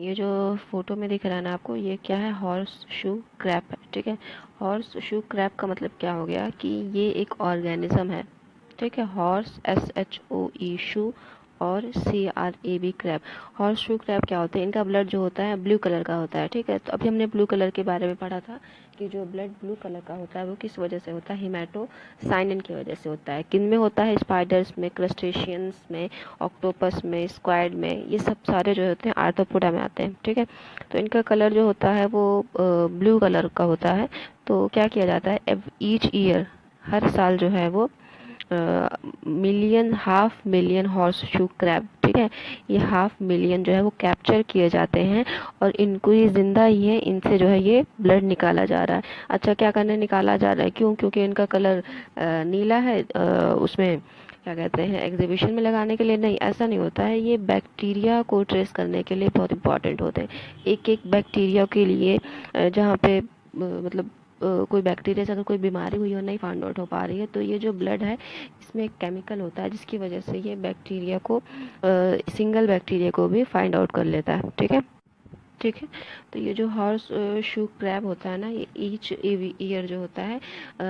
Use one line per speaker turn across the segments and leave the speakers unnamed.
ये जो फोटो में दिख रहा है ना आपको, ये क्या है? हॉर्स शू क्रैब है। ठीक है, हॉर्स शू क्रैब का मतलब क्या हो गया कि ये एक ऑर्गेनिज्म है। ठीक है, हॉर्स SHOE शू और CRAB crab. Horse shoe crab क्या होते हैं? इनका ब्लड जो होता है ब्लू कलर का होता है। ठीक है, तो अभी हमने ब्लू कलर के बारे में पढ़ा था कि जो ब्लड ब्लू कलर का होता है वो किस वजह से होता है? हिमेटोसाइनिन की वजह से होता है। किन में होता है? स्पाइडर्स में, क्रस्टेशियंस में, ऑक्टोपस में, स्क्वाइड में, ये सब सारे जो होते हैं आर्थ्रोपोडा में आते हैं। ठीक है, तो इनका कलर जो होता है वो ब्लू कलर का होता है। तो क्या किया जाता है? ईच ईयर, हर साल जो है वो million, half million horse shoe crab, ठीक है, ये हाफ मिलियन जो है वो कैप्चर किए जाते हैं और इनको ये जिंदा ही है, इनसे जो है ये ब्लड निकाला जा रहा है। अच्छा, क्या करने निकाला जा रहा है? क्यों? क्योंकि इनका कलर नीला है। उसमें क्या कहते हैं, एग्जीबिशन में लगाने के लिए नहीं, ऐसा नहीं होता है। ये बैक्टीरिया को ट्रेस करने के लिए बहुत इंपॉर्टेंट होते हैं। एक एक बैक्टीरिया के लिए जहाँ पे मतलब कोई बैक्टीरिया से अगर कोई बीमारी हुई और नहीं फाइंड आउट हो पा रही है, तो ये जो ब्लड है इसमें एक केमिकल होता है जिसकी वजह से ये बैक्टीरिया को, सिंगल बैक्टीरिया को भी फाइंड आउट कर लेता है। ठीक है, ठीक है। तो ये जो हॉर्स शू क्रैब होता है ना, ये ईच ईयर जो होता है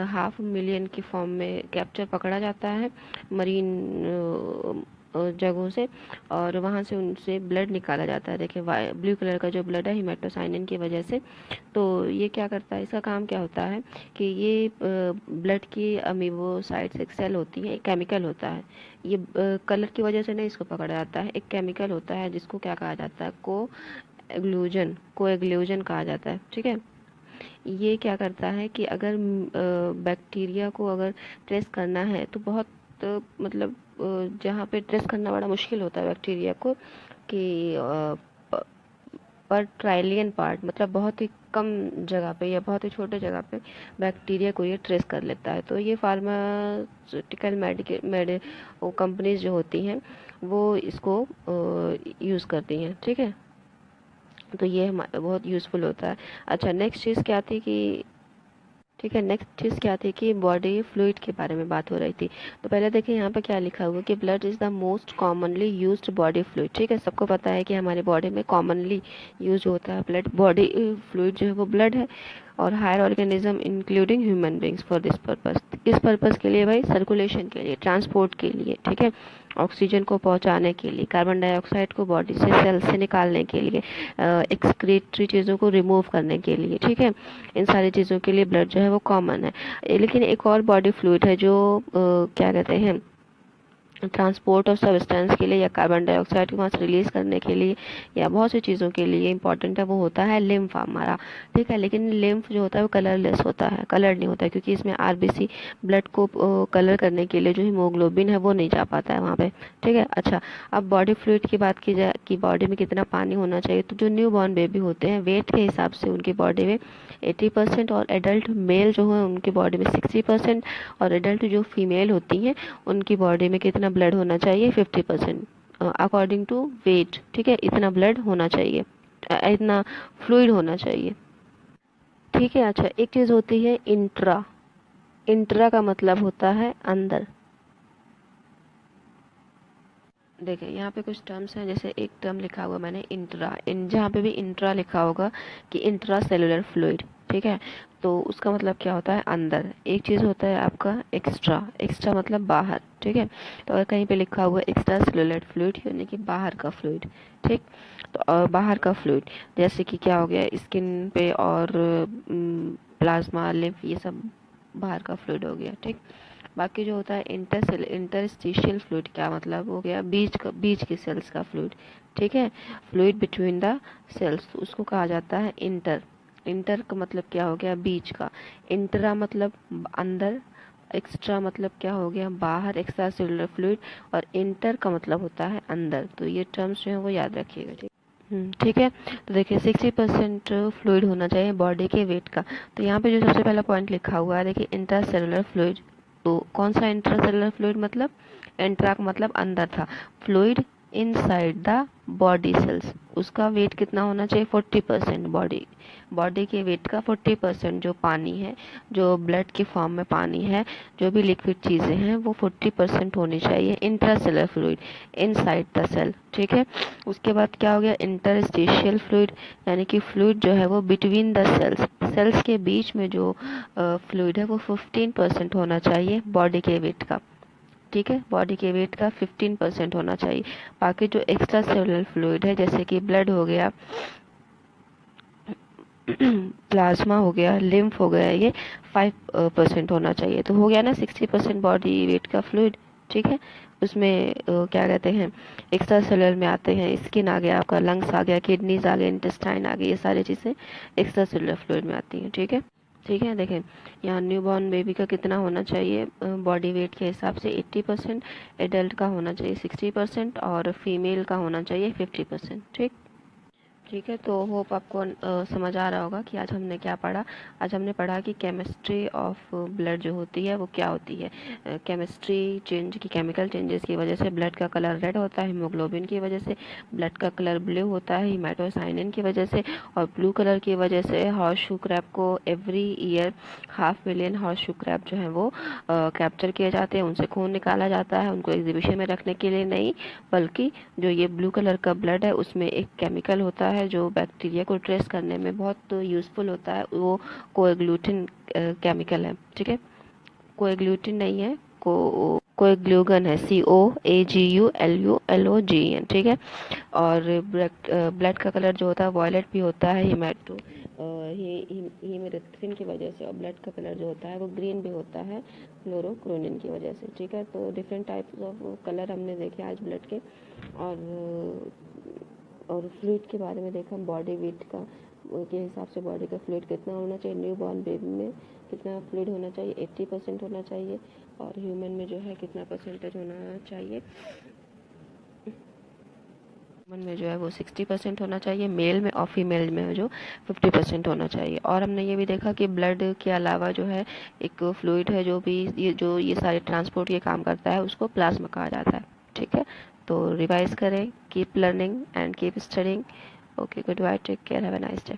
हाफ मिलियन की फॉर्म में कैप्चर पकड़ा जाता है मरीन जगहों से, और वहाँ से उनसे ब्लड निकाला जाता है। देखिए ब्लू कलर का जो ब्लड है हिमेटोसाइनिन की वजह से। तो ये क्या करता है? इसका काम क्या होता है कि ये ब्लड की अमीबोसाइट्स एक सेल होती है, एक केमिकल होता है। ये कलर की वजह से नहीं इसको पकड़ा जाता है, एक केमिकल होता है जिसको क्या कहा जाता है? कोएग्लूजन कहा जाता है। ठीक है, ये क्या करता है कि अगर बैक्टीरिया को अगर ट्रेस करना है तो बहुत मतलब जहाँ पे ट्रेस करना बड़ा मुश्किल होता है बैक्टीरिया को, कि पर ट्राइलियन पार्ट, मतलब बहुत ही कम जगह पे या बहुत ही छोटे जगह पे बैक्टीरिया को ये ट्रेस कर लेता है। तो ये फार्मास्यूटिकल मेडिकल कंपनीज जो होती हैं वो इसको यूज़ करती हैं। ठीक है, तो ये बहुत यूज़फुल होता है। अच्छा, नेक्स्ट चीज़ क्या थी कि, ठीक है, नेक्स्ट चीज़ क्या थी कि बॉडी फ्लूइड के बारे में बात हो रही थी। तो पहले देखिए यहाँ पे क्या लिखा हुआ कि blood is the most commonly used body fluid. ठीक है, सबको पता है कि हमारे बॉडी में कॉमनली यूज होता है ब्लड, बॉडी फ्लूइड जो है वो ब्लड है। और higher organism including human beings for this purpose, इस पर्पस के लिए भाई, सर्कुलेशन के लिए, ट्रांसपोर्ट के लिए, ठीक है, ऑक्सीजन को पहुंचाने के लिए, कार्बन डाइऑक्साइड को बॉडी से, सेल से निकालने के लिए, एक्सक्रीटरी चीज़ों को रिमूव करने के लिए। ठीक है, इन सारी चीज़ों के लिए ब्लड जो है वो कॉमन है। लेकिन एक और बॉडी फ्लूइड है जो क्या कहते हैं, ट्रांसपोर्ट ऑफ सब्सटेंस के लिए या कार्बन डाइऑक्साइड को वहाँ से रिलीज करने के लिए या बहुत सी चीज़ों के लिए इंपॉर्टेंट है, वो होता है लिम्फ हमारा। ठीक है, लेकिन लिम्फ जो होता है वो कलरलेस होता है, कलर नहीं होता है, क्योंकि इसमें RBC ब्लड को कलर करने के लिए जो हीमोग्लोबिन है वो नहीं जा पाता है वहाँ पे। ठीक है, अच्छा, अब बॉडी फ्लूइड की बात की जाए कि बॉडी में कितना पानी होना चाहिए, तो जो न्यू बॉर्न बेबी होते हैं वेट के हिसाब से उनकी बॉडी में 80%, और एडल्ट मेल जो है उनकी बॉडी में 60%, और एडल्ट जो फीमेल होती हैं उनकी बॉडी में कितना ब्लड होना चाहिए? 50%, अकॉर्डिंग टू वेट। ठीक है, इतना ब्लड होना चाहिए, इतना फ्लूइड होना चाहिए। ठीक है, अच्छा, एक चीज़ होती है इंट्रा। इंट्रा का मतलब होता है अंदर। देखिए यहाँ पे कुछ टर्म्स हैं, जैसे एक टर्म लिखा हुआ मैंने इंट्रा, जहाँ पे भी इंट्रा लिखा होगा कि इंट्रा सेलुलर फ्लूइड। ठीक है, तो उसका मतलब क्या होता है? अंदर। एक चीज़ होता है आपका एक्स्ट्रा, एक्स्ट्रा मतलब बाहर। ठीक है, तो अगर कहीं पे लिखा हुआ एक्स्ट्रा सेलुलर फ्लूइड यानी कि बाहर का फ्लूइड। ठीक, तो बाहर का फ्लूइड जैसे कि क्या हो गया, स्किन पे और प्लाज्मा, लिम्फ, ये सब बाहर का फ्लूइड हो गया। ठीक, बाकी जो होता है इंटरस्टिशियल फ्लूइड, क्या मतलब हो गया? बीच की सेल्स का फ्लूइड। ठीक है, फ्लूइड बिटवीन द सेल्स, तो उसको कहा जाता है इंटर। इंटर का मतलब क्या हो गया? बीच का। इंट्रा मतलब अंदर, एक्स्ट्रा मतलब क्या हो गया? बाहर, एक्स्ट्रा सेलुलर फ्लूइड, और इंटर का मतलब होता है अंदर। तो ये टर्म्स जो है वो याद रखिएगा। ठीक, ठीक है, तो देखिए 60% फ्लूइड होना चाहिए बॉडी के वेट का। तो यहाँ पे जो सबसे पहला पॉइंट लिखा हुआ है देखिए, इंट्रासेलुलर फ्लूइड। तो कौन सा इंट्रासेलुलर फ्लूइड? मतलब इंट्रा का मतलब अंदर था, fluid inside the body cells. उसका वेट कितना होना चाहिए? 40%। बॉडी के वेट का 40% जो पानी है, जो ब्लड के फॉर्म में पानी है, जो भी लिक्विड चीज़ें हैं, वो 40% होनी चाहिए intracellular fluid inside the cell. ठीक है। उसके बाद क्या हो गया? इंटरस्टिशियल फ्लूइड, यानी कि फ्लूइड जो है वो बिटवीन द सेल्स, सेल्स के बीच में जो फ्लूइड है वो 15% होना चाहिए बॉडी के वेट का। ठीक है, बॉडी के वेट का 15% होना चाहिए। बाकी जो एक्स्ट्रा सेलुलर फ्लूइड है, जैसे कि ब्लड हो गया, प्लाज्मा हो गया, लिम्फ हो गया, ये 5% होना चाहिए। तो हो गया ना 60% बॉडी वेट का फ्लूइड। ठीक है। उसमें क्या कहते हैं, एक्स्ट्रा सेलुलर में आते हैं, स्किन आ गया आपका, लंग्स आ गया, किडनीज आ गए, इंटेस्टाइन आ गए, ये सारी चीज़ें एक्स्ट्रा सेलुलर फ्लूइड में आती हैं। ठीक है। ठीक है। देखें यहाँ न्यूबॉर्न बेबी का कितना होना चाहिए बॉडी वेट के हिसाब से? 80%। एडल्ट का होना चाहिए 60% और फीमेल का होना चाहिए 50%। ठीक। ठीक है। तो होप आपको समझ आ रहा होगा कि आज हमने क्या पढ़ा। आज हमने पढ़ा कि केमिस्ट्री ऑफ ब्लड जो होती है वो क्या होती है। केमिस्ट्री चेंज की, केमिकल चेंजेस की वजह से ब्लड का कलर रेड होता है, हीमोग्लोबिन की वजह से ब्लड का कलर ब्लू होता है, हीमेटोसाइनिन की वजह से, और ब्लू कलर की वजह से हॉर्स शू क्रैब को every year 500,000 horse shoe crab जो है वो कैप्चर किए जाते हैं, उनसे खून निकाला जाता है, उनको एग्जीबिशन में रखने के लिए नहीं, बल्कि जो ये ब्लू कलर का ब्लड है उसमें एक केमिकल होता है जो बैक्टीरिया को ट्रेस करने में बहुत यूज़फुल होता है, वो कोएग्लूटिन केमिकल है। ठीक है। कोएग्लूटिन नहीं है, कोएग्लूगन है, COAGULULOGN। ठीक है। और ब्लड का कलर जो होता है वॉयलेट भी होता है हीमेरिथ्रिन की वजह से, और ब्लड का कलर जो होता है वो ग्रीन भी होता है फ्लोरोक्रोनिन की वजह से। ठीक है। तो डिफरेंट टाइप्स ऑफ कलर हमने देखे आज ब्लड के। और फ्लूइड के बारे में देखा, बॉडी वेट का के हिसाब से बॉडी का फ्लूइड कितना होना चाहिए। न्यू बॉर्न बेबी में कितना फ्लूइड होना चाहिए? 80% होना चाहिए। और ह्यूमन में जो है कितना परसेंटेज होना चाहिए? ह्यूमन में जो है वो 60% होना चाहिए मेल में, और फीमेल में जो 50% होना चाहिए। और हमने ये भी देखा कि ब्लड के अलावा जो है एक फ्लूइड है जो भी ये सारे ट्रांसपोर्ट ये काम करता है, उसको प्लाज्मा कहा जाता है। ठीक है। तो रिवाइज करें, keep learning and keep studying. Okay, goodbye, take care, have a nice day.